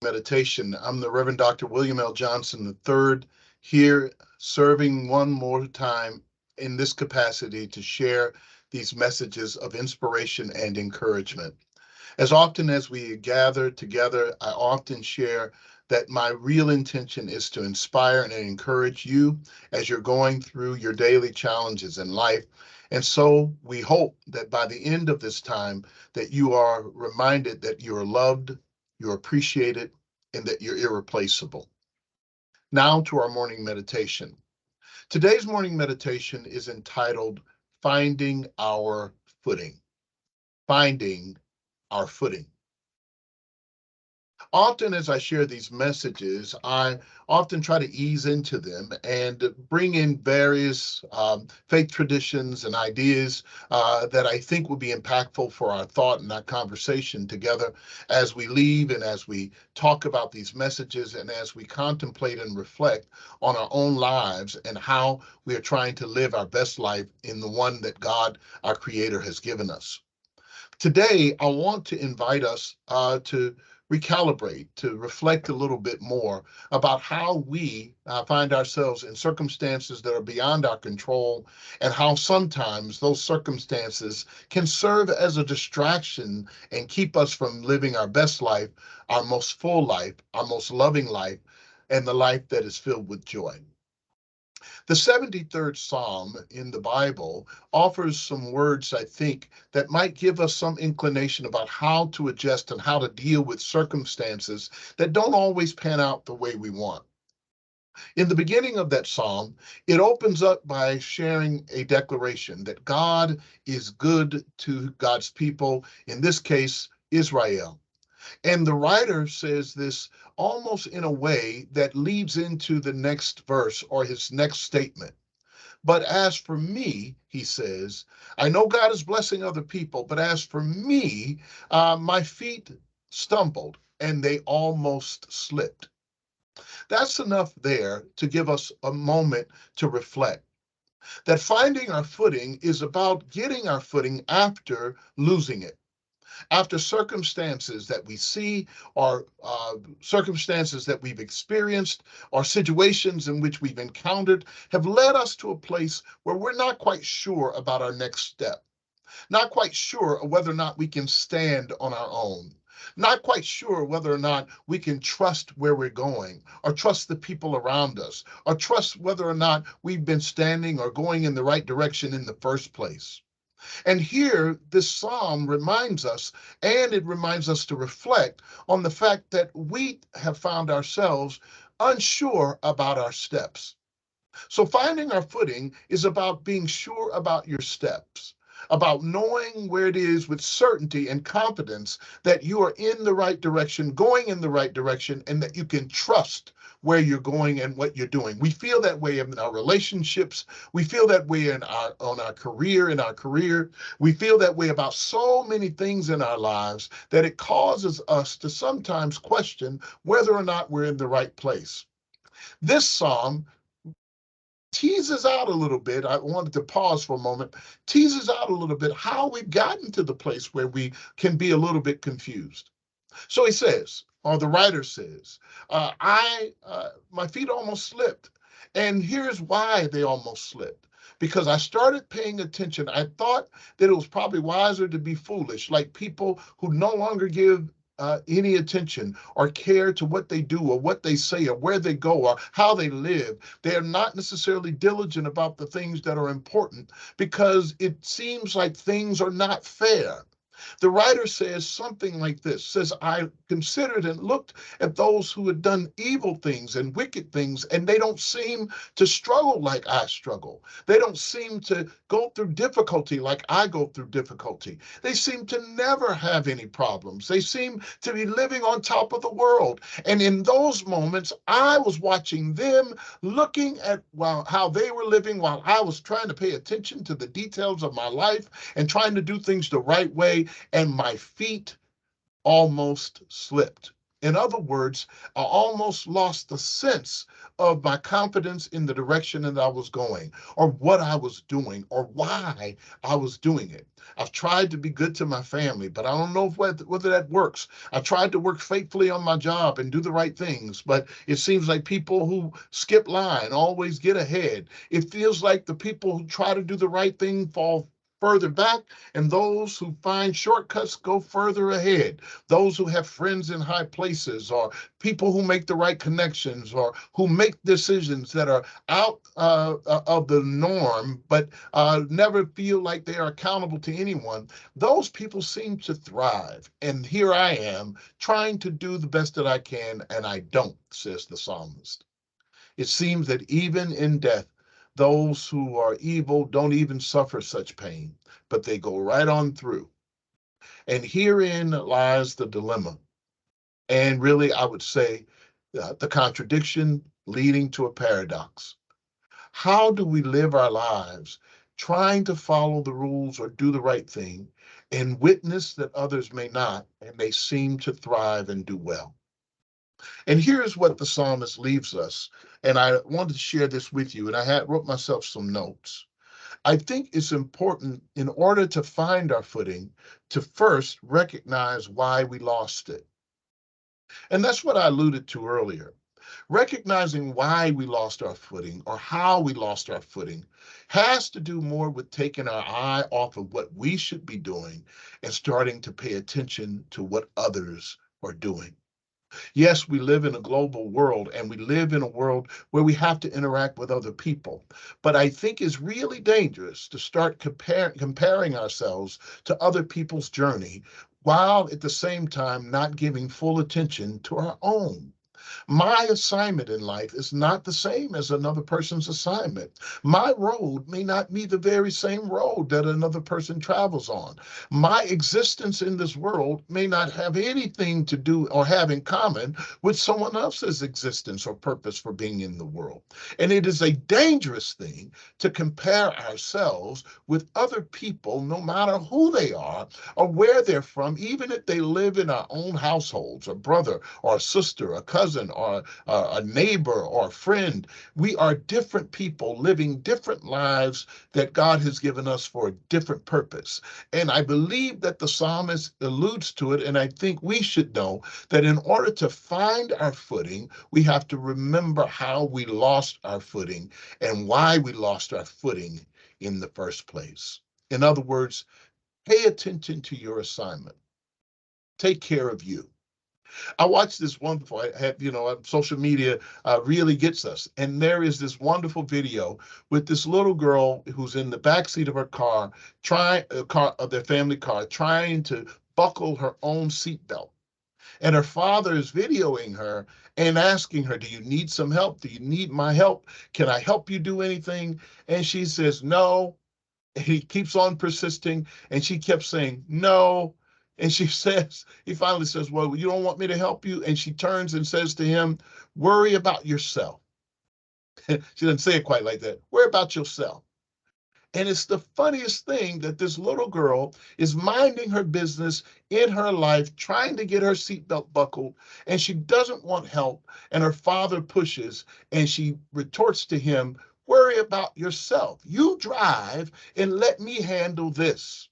Meditation. I'm the Reverend Dr. William L. Johnson III, here serving one more time in this capacity to share these messages of inspiration and encouragement. As often as we gather together, I often share that my real intention is to inspire and encourage you as you're going through your daily challenges in life. And so we hope that by the end of this time that you are reminded that you're loved, you're appreciated, and that you're irreplaceable. Now to our morning meditation. Today's morning meditation is entitled Finding Our Footing. Finding Our Footing. Often as I share these messages, I often try to ease into them and bring in various faith traditions and ideas that I think will be impactful for our thought and our conversation together as we leave and as we talk about these messages and as we contemplate and reflect on our own lives and how we are trying to live our best life in the one that God, our Creator, has given us. Today, I want to invite us to recalibrate, to reflect a little bit more about how we find ourselves in circumstances that are beyond our control, and how sometimes those circumstances can serve as a distraction and keep us from living our best life, our most full life, our most loving life, and the life that is filled with joy. The 73rd Psalm in the Bible offers some words, I think, that might give us some inclination about how to adjust and how to deal with circumstances that don't always pan out the way we want. In the beginning of that psalm, it opens up by sharing a declaration that God is good to God's people, in this case, Israel. And the writer says this almost in a way that leads into the next verse or his next statement. But as for me, he says, I know God is blessing other people, but as for me, my feet stumbled and they almost slipped. That's enough there to give us a moment to reflect. That finding our footing is about getting our footing after losing it, after circumstances that we see or circumstances that we've experienced or situations in which we've encountered have led us to a place where we're not quite sure about our next step, not quite sure whether or not we can stand on our own. Not quite sure whether or not we can trust where we're going, or trust the people around us, or trust whether or not we've been standing or going in the right direction in the first place. And here, this psalm reminds us, and it reminds us to reflect on the fact that we have found ourselves unsure about our steps. So, finding our footing is about being sure about your steps, about knowing where it is with certainty and confidence that you are in the right direction, going in the right direction, and that you can trust where you're going and what you're doing. We feel that way in our relationships. We feel that way in our career. We feel that way about so many things in our lives that it causes us to sometimes question whether or not we're in the right place. This psalm teases out a little bit. I wanted to pause for a moment, teases out a little bit how we've gotten to the place where we can be a little bit confused. So he says, or the writer says, my feet almost slipped. And here's why they almost slipped. Because I started paying attention. I thought that it was probably wiser to be foolish, like people who no longer give any attention or care to what they do or what they say or where they go or how they live. They are not necessarily diligent about the things that are important because it seems like things are not fair. The writer says something like this, says, I considered and looked at those who had done evil things and wicked things, and they don't seem to struggle like I struggle. They don't seem to go through difficulty like I go through difficulty. They seem to never have any problems. They seem to be living on top of the world. And in those moments, I was watching them, looking at how they were living while I was trying to pay attention to the details of my life and trying to do things the right way, and my feet almost slipped. In other words, I almost lost the sense of my confidence in the direction that I was going, or what I was doing, or why I was doing it. I've tried to be good to my family, but I don't know whether that works. I tried to work faithfully on my job and do the right things, but it seems like people who skip line always get ahead. It feels like the people who try to do the right thing fall further back, and those who find shortcuts go further ahead. Those who have friends in high places, or people who make the right connections, or who make decisions that are out of the norm, but never feel like they are accountable to anyone, those people seem to thrive. And here I am trying to do the best that I can, and I don't, says the psalmist. It seems that even in death, those who are evil don't even suffer such pain, but they go right on through. And herein lies the dilemma. And really, I would say the contradiction leading to a paradox. How do we live our lives trying to follow the rules or do the right thing and witness that others may not, and they seem to thrive and do well? And here's what the psalmist leaves us. And I wanted to share this with you, and I wrote myself some notes. I think it's important, in order to find our footing, to first recognize why we lost it. And that's what I alluded to earlier. Recognizing why we lost our footing, or how we lost our footing, has to do more with taking our eye off of what we should be doing and starting to pay attention to what others are doing. Yes, we live in a global world, and we live in a world where we have to interact with other people. But I think it's really dangerous to start comparing ourselves to other people's journey, while at the same time not giving full attention to our own. My assignment in life is not the same as another person's assignment. My road may not be the very same road that another person travels on. My existence in this world may not have anything to do or have in common with someone else's existence or purpose for being in the world. And it is a dangerous thing to compare ourselves with other people, no matter who they are or where they're from, even if they live in our own households, a brother or a sister, a cousin, or a neighbor or a friend. We are different people living different lives that God has given us for a different purpose. And I believe that the psalmist alludes to it, and I think we should know that in order to find our footing, we have to remember how we lost our footing and why we lost our footing in the first place. In other words, pay attention to your assignment. Take care of you. I watched this wonderful, I have, social media really gets us. And there is this wonderful video with this little girl who's in the back seat of her car, of their family car, trying to buckle her own seatbelt. And her father is videoing her and asking her, "Do you need some help? Do you need my help? Can I help you do anything?" And she says, "No." He keeps on persisting, and she kept saying no. And he finally says, "Well, you don't want me to help you?" And she turns and says to him, "Worry about yourself." She doesn't say it quite like that. Worry about yourself. And it's the funniest thing that this little girl is minding her business in her life, trying to get her seatbelt buckled, and she doesn't want help. And her father pushes, and she retorts to him, "Worry about yourself. You drive and let me handle this."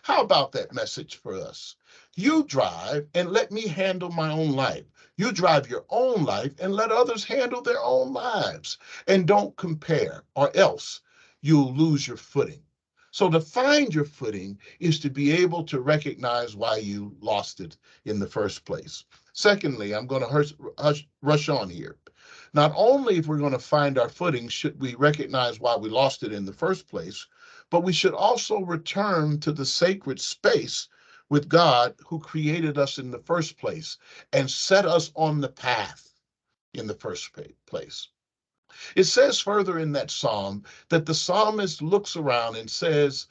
How about that message for us? You drive and let me handle my own life. You drive your own life and let others handle their own lives. And don't compare, or else you'll lose your footing. So to find your footing is to be able to recognize why you lost it in the first place. Secondly, I'm going to rush on here. Not only if we're going to find our footing should we recognize why we lost it in the first place, but we should also return to the sacred space with God, who created us in the first place and set us on the path in the first place. It says further in that psalm that the psalmist looks around and says,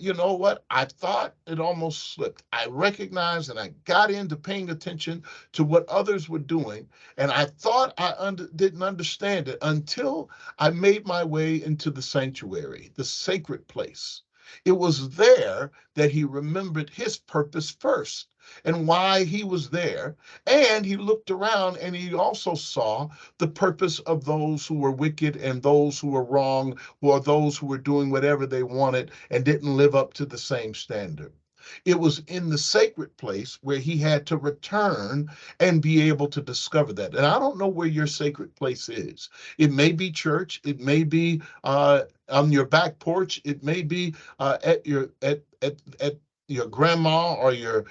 "You know what? I thought it almost slipped. I recognized and I got into paying attention to what others were doing. And I thought I didn't understand it until I made my way into the sanctuary, the sacred place. It was there that he remembered his purpose first and why he was there. And he looked around and he also saw the purpose of those who were wicked and those who were wrong, or those who were doing whatever they wanted and didn't live up to the same standard. It was in the sacred place where he had to return and be able to discover that. And I don't know where your sacred place is. It may be church. It may be on your back porch. It may be at your grandma or your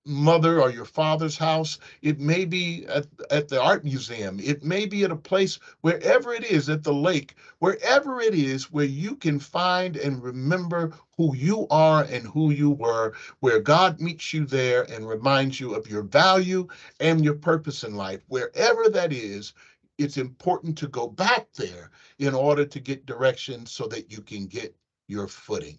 mother or your father's house. It may be at the art museum. It may be at a place, wherever it is, at the lake, wherever it is where you can find and remember who you are and who you were, where God meets you there and reminds you of your value and your purpose in life. Wherever that is, it's important to go back there in order to get direction so that you can get your footing.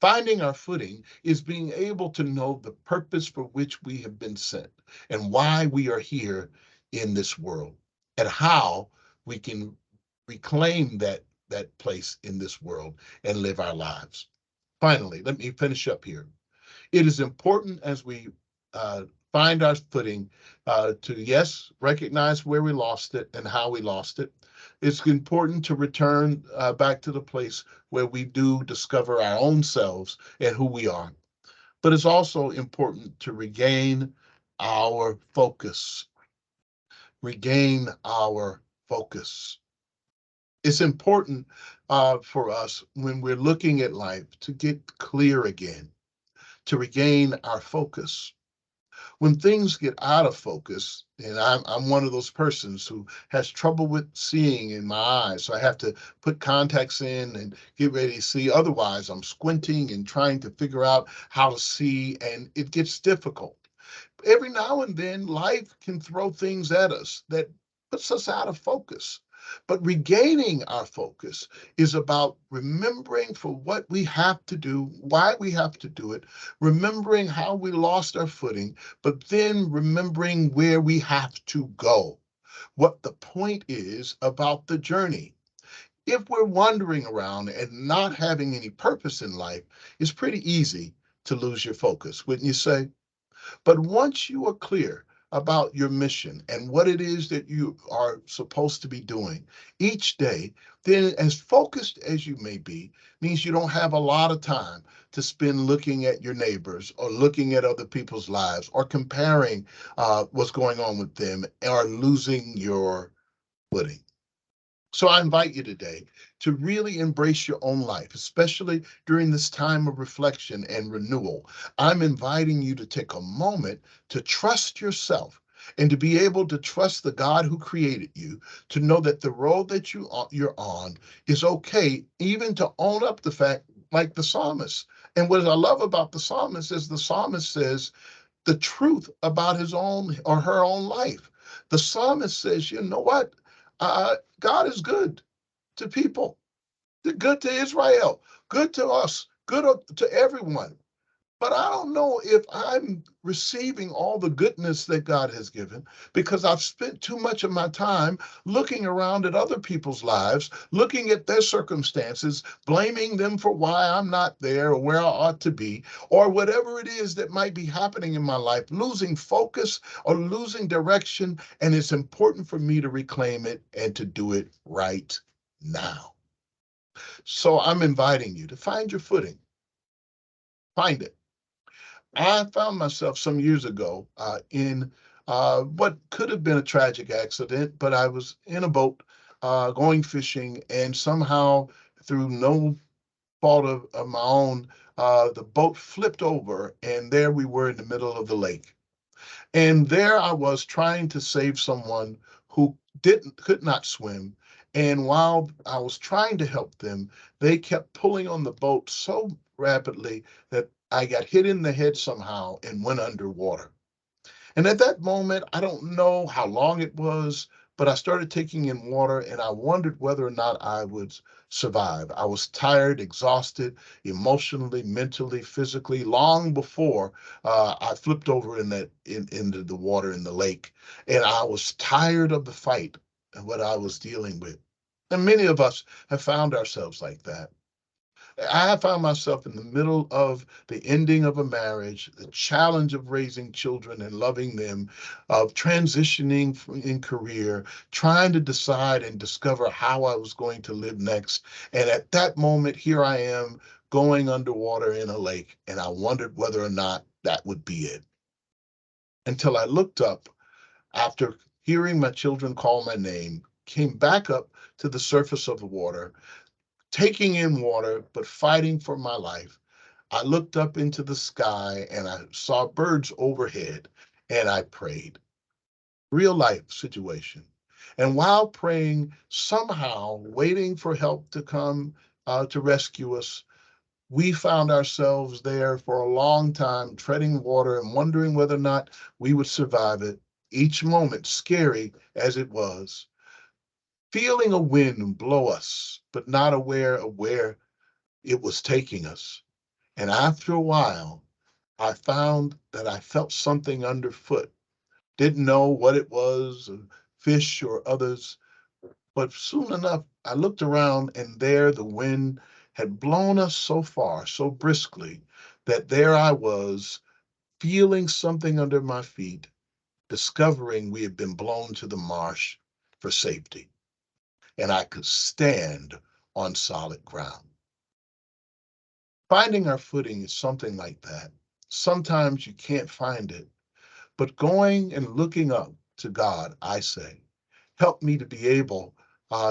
Finding our footing is being able to know the purpose for which we have been sent and why we are here in this world, and how we can reclaim that place in this world and live our lives. Finally, let me finish up here. It is important as we uh, find our footing to, yes, recognize where we lost it and how we lost it. It's important to return back to the place where we do discover our own selves and who we are. But it's also important to regain our focus, regain our focus. It's important for us when we're looking at life to get clear again, to regain our focus. When things get out of focus, and I'm one of those persons who has trouble with seeing in my eyes, so I have to put contacts in and get ready to see. Otherwise, I'm squinting and trying to figure out how to see, and it gets difficult. Every now and then life can throw things at us that puts us out of focus. But regaining our focus is about remembering for what we have to do, why we have to do it, remembering how we lost our footing, but then remembering where we have to go, what the point is about the journey. If we're wandering around and not having any purpose in life, it's pretty easy to lose your focus, wouldn't you say? But once you are clear about your mission and what it is that you are supposed to be doing each day, then as focused as you may be, means you don't have a lot of time to spend looking at your neighbors or looking at other people's lives or comparing what's going on with them or losing your footing. So I invite you today to really embrace your own life, especially during this time of reflection and renewal. I'm inviting you to take a moment to trust yourself and to be able to trust the God who created you, to know that the road that you're on is okay, even to own up the fact, like the psalmist. And what I love about the psalmist is the psalmist says the truth about his own or her own life. The psalmist says, you know what? God is good to people, good to Israel, good to us, good to everyone. But I don't know if I'm receiving all the goodness that God has given, because I've spent too much of my time looking around at other people's lives, looking at their circumstances, blaming them for why I'm not there or where I ought to be, or whatever it is that might be happening in my life, losing focus or losing direction. And it's important for me to reclaim it and to do it right now. So I'm inviting you to find your footing, find it. I found myself some years ago in what could have been a tragic accident, but I was in a boat going fishing, and somehow, through no fault of my own, the boat flipped over, and there we were in the middle of the lake. And there I was trying to save someone who could not swim. And while I was trying to help them, they kept pulling on the boat so rapidly that I got hit in the head somehow and went underwater. And at that moment, I don't know how long it was, but I started taking in water and I wondered whether or not I would survive. I was tired, exhausted, emotionally, mentally, physically, long before I flipped over into the water in the lake. And I was tired of the fight and what I was dealing with. And many of us have found ourselves like that. I have found myself in the middle of the ending of a marriage, the challenge of raising children and loving them, of transitioning in career, trying to decide and discover how I was going to live next. And at that moment, here I am going underwater in a lake, and I wondered whether or not that would be it. Until I looked up after hearing my children call my name, came back up to the surface of the water, taking in water, but fighting for my life. I looked up into the sky and I saw birds overhead and I prayed. Real life situation. And while praying, somehow waiting for help to come to rescue us, we found ourselves there for a long time, treading water and wondering whether or not we would survive it. Each moment, scary as it was, feeling a wind blow us, but not aware of where it was taking us. And after a while, I found that I felt something underfoot. Didn't know what it was, a fish or others, but soon enough, I looked around and there the wind had blown us so far, so briskly, that there I was, feeling something under my feet, discovering we had been blown to the marsh for safety, and I could stand on solid ground. Finding our footing is something like that. Sometimes you can't find it, but going and looking up to God, I say, help me to be able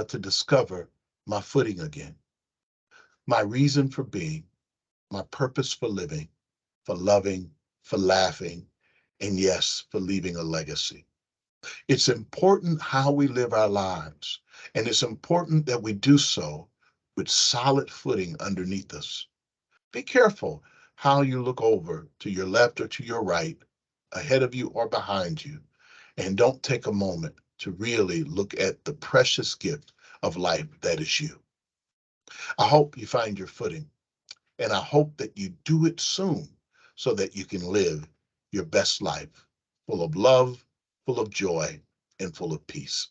to discover my footing again, my reason for being, my purpose for living, for loving, for laughing, and yes, for leaving a legacy. It's important how we live our lives, and it's important that we do so with solid footing underneath us. Be careful how you look over to your left or to your right, ahead of you or behind you, and don't take a moment to really look at the precious gift of life that is you. I hope you find your footing, and I hope that you do it soon so that you can live your best life full of love, full of joy, and full of peace.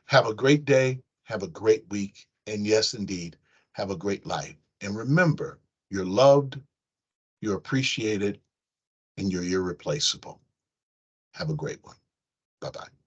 Have a great day, have a great week, and yes, indeed, have a great life. And remember, you're loved, you're appreciated, and you're irreplaceable. Have a great one. Bye bye.